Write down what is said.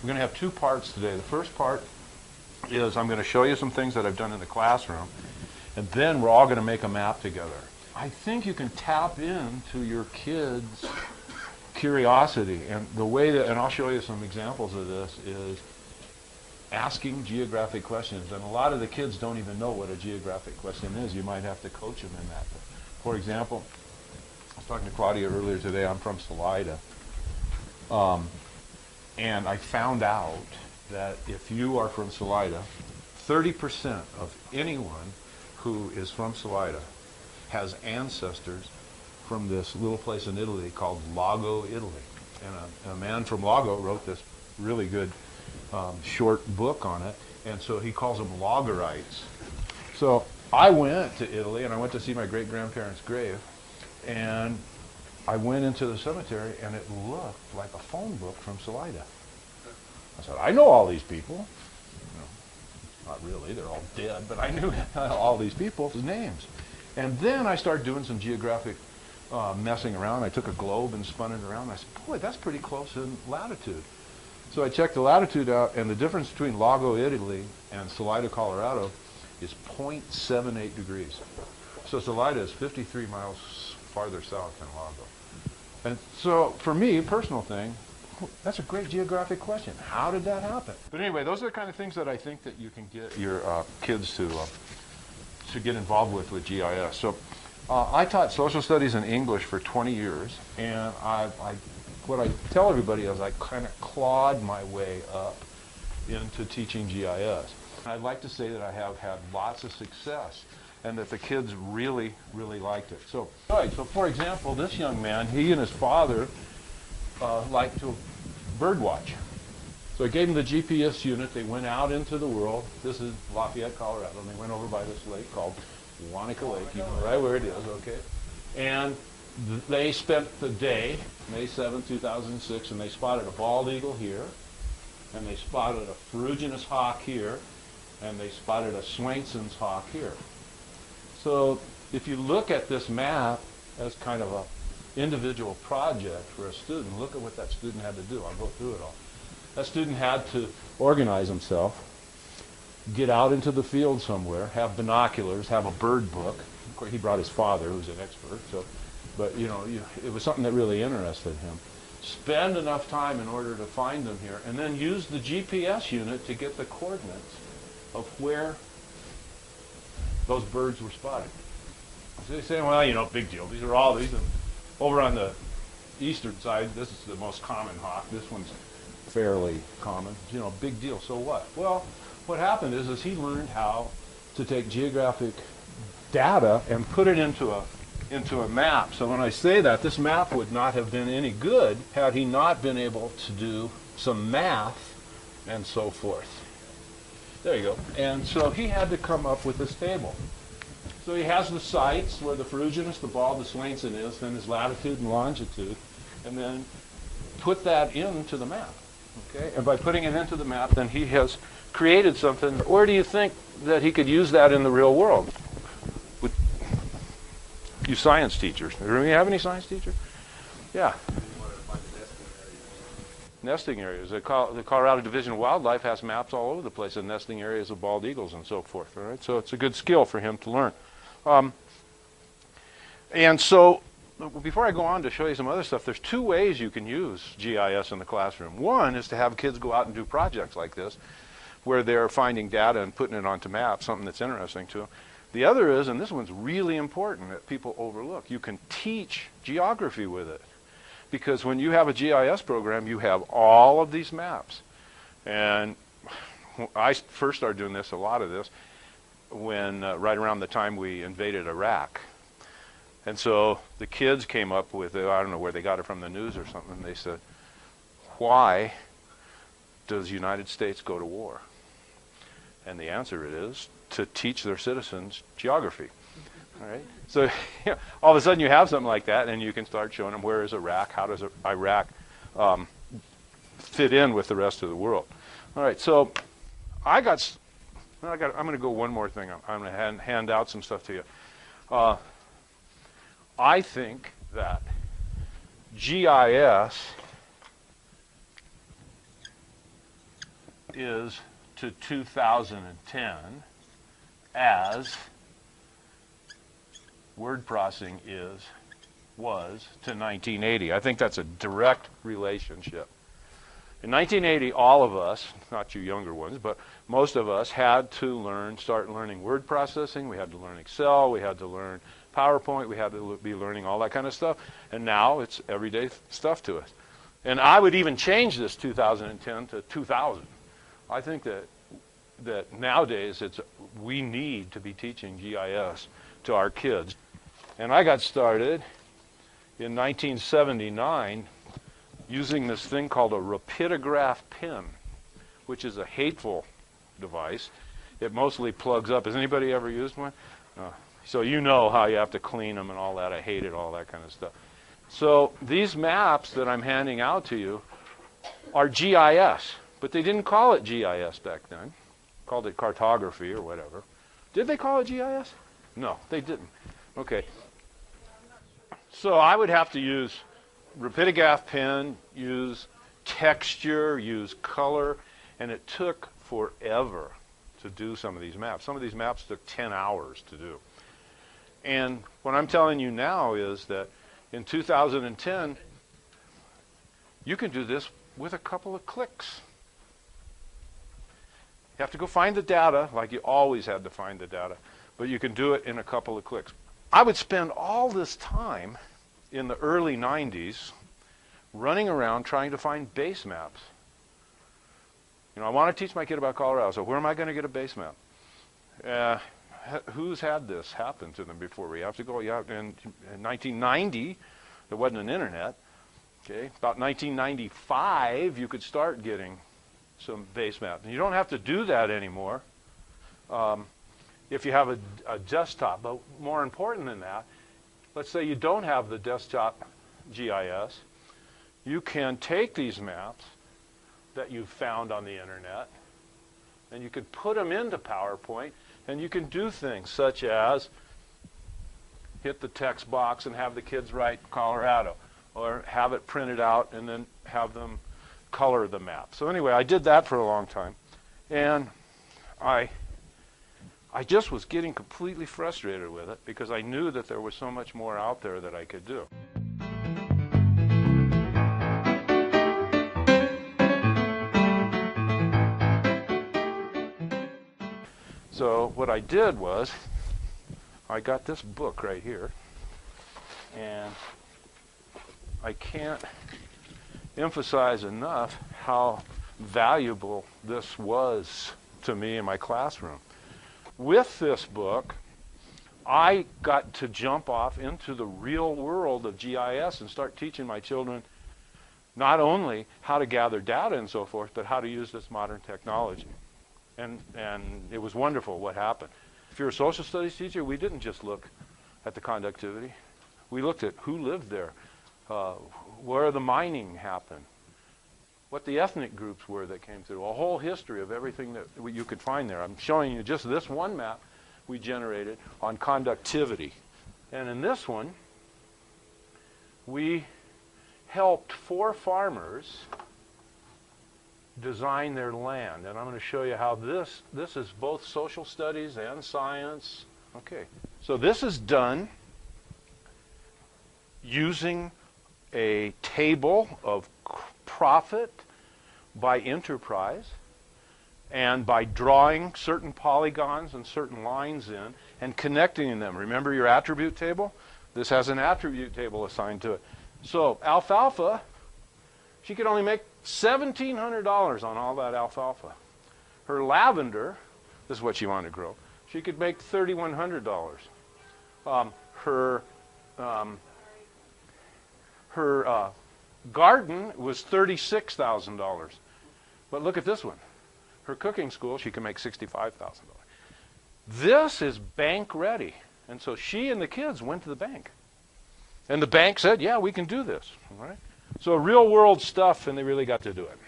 We're going to have two parts today. The first part is I'm going to show you some things that I've done in the classroom, and then we're all going to make a map together. I think you can tap into your kids' curiosity, and the way that, and I'll show you some examples of this, is asking geographic questions. And a lot of the kids don't even know what a geographic question is. You might have to coach them in that. For example, I was talking to Claudia earlier today. I'm from Salida. And I found out that if you are from Salida, 30% of anyone who is from Salida has ancestors from this little place in Italy called Lago, Italy. And a man from Lago wrote this really good short book on it, and so he calls them Logarites. So I went to Italy, and I went to see my great-grandparents' grave, and I went into the cemetery, and it looked like a phone book from Salida. I said, I know all these people. No, not really, they're all dead, but I knew all these people's names. And then I started doing some geographic messing around. I took a globe and spun it around. I said, boy, that's pretty close in latitude. So I checked the latitude out, and the difference between Lago, Italy, and Salida, Colorado, is 0.78 degrees. So Salida is 53 miles farther south than Lago. And so for me, personal thing, that's a great geographic question. How did that happen? But anyway, those are the kind of things that I think that you can get your kids to get involved with GIS. So I taught social studies and English for 20 years, and what I tell everybody is I kind of clawed my way up into teaching GIS. I'd like to say that I have had lots of success and that the kids really, really liked it. So for example, this young man, he and his father liked to birdwatch. So I gave them the GPS unit. They went out into the world. This is Lafayette, Colorado, and they went over by this lake called Wanaka Lake. You know right where it is, okay? And they spent the day, May 7, 2006, and they spotted a bald eagle here, and they spotted a ferruginous hawk here, and they spotted a Swainson's hawk here. So if you look at this map as kind of a individual project for a student, look at what that student had to do. I'll go through it all. That student had to organize himself, get out into the field somewhere, have binoculars, have a bird book. Of course, he brought his father, who's an expert, so, but you know, it was something that really interested him. Spend enough time in order to find them here, and then use the GPS unit to get the coordinates of where those birds were spotted. So they say, well, you know, big deal. These are over on the eastern side. This is the most common hawk. This one's fairly common. You know, big deal. So what? Well, what happened is he learned how to take geographic data and put it into a map. So when I say that, this map would not have been any good had he not been able to do some math and so forth. There you go. And so he had to come up with this table. So he has the sites where the ferruginous, the bald, the Swainson is, then his latitude and longitude, and then put that into the map. Okay? And by putting it into the map, then he has created something. Where do you think that he could use that in the real world? With you science teachers. Do we have any science teachers? Yeah. Nesting areas. The Colorado Division of Wildlife has maps all over the place of nesting areas of bald eagles and so forth. All right? So it's a good skill for him to learn. And so before I go on to show you some other stuff, there's two ways you can use GIS in the classroom. One is to have kids go out and do projects like this, where they're finding data and putting it onto maps, something that's interesting to them. The other is, and this one's really important that people overlook, you can teach geography with it. Because when you have a GIS program, you have all of these maps. And I first started doing this, a lot of this, when right around the time we invaded Iraq. And so the kids came up with, I don't know where they got it from, the news or something, they said, why does the United States go to war? And the answer is to teach their citizens geography. All right? So all of a sudden you have something like that, and you can start showing them where is Iraq, how does Iraq fit in with the rest of the world. All right, so I'm going to go one more thing. I'm going to hand out some stuff to you. I think that GIS is to 2010 as word processing was to 1980. I think that's a direct relationship. In 1980, all of us, not you younger ones, but most of us had to start learning word processing. We had to learn Excel. We had to learn PowerPoint. We had to be learning all that kind of stuff. And now it's everyday stuff to us. And I would even change this 2010 to 2000. I think that nowadays we need to be teaching GIS to our kids. And I got started in 1979 using this thing called a rapidograph pen, which is a hateful device. It mostly plugs up. Has anybody ever used one? So you know how you have to clean them and all that. I hated all that kind of stuff. So these maps that I'm handing out to you are GIS, but they didn't call it GIS back then. Called it cartography or whatever. Did they call it GIS? No, they didn't. Okay. So I would have to use rapidograph pen, use texture, use color, and it took forever to do some of these maps. Some of these maps took 10 hours to do. And what I'm telling you now is that in 2010, you can do this with a couple of clicks. You have to go find the data, like you always had to find the data, but you can do it in a couple of clicks. I would spend all this time in the early 90s running around trying to find base maps. I want to teach my kid about Colorado, so where am I going to get a base map? Who's had this happen to them before? We have to go, in 1990, there wasn't an internet. Okay, about 1995, you could start getting some base maps. And you don't have to do that anymore if you have a desktop. But more important than that, let's say you don't have the desktop GIS. You can take these maps that you've found on the internet and you could put them into PowerPoint, and you can do things such as hit the text box and have the kids write Colorado, or have it printed out and then have them color the map. So anyway, I did that for a long time, and I just was getting completely frustrated with it because I knew that there was so much more out there that I could do. So what I did was I got this book right here, and I can't emphasize enough how valuable this was to me in my classroom. With this book, I got to jump off into the real world of GIS and start teaching my children not only how to gather data and so forth, but how to use this modern technology. And it was wonderful what happened. If you're a social studies teacher, we didn't just look at the conductivity. We looked at who lived there, where the mining happened, what the ethnic groups were that came through, a whole history of everything that you could find there. I'm showing you just this one map we generated on conductivity. And in this one, we helped 4 farmers design their land. And I'm going to show you how this is both social studies and science. Okay, so this is done using a table of profit by enterprise and by drawing certain polygons and certain lines in and connecting them. Remember your attribute table? This has an attribute table assigned to it. So alfalfa, she could only make $1,700 on all that alfalfa. Her lavender, this is what she wanted to grow, she could make $3,100. Her garden was $36,000. But look at this one. Her cooking school, she can make $65,000. This is bank ready. And so she and the kids went to the bank. And the bank said, yeah, we can do this. All right? So real world stuff, and they really got to do it.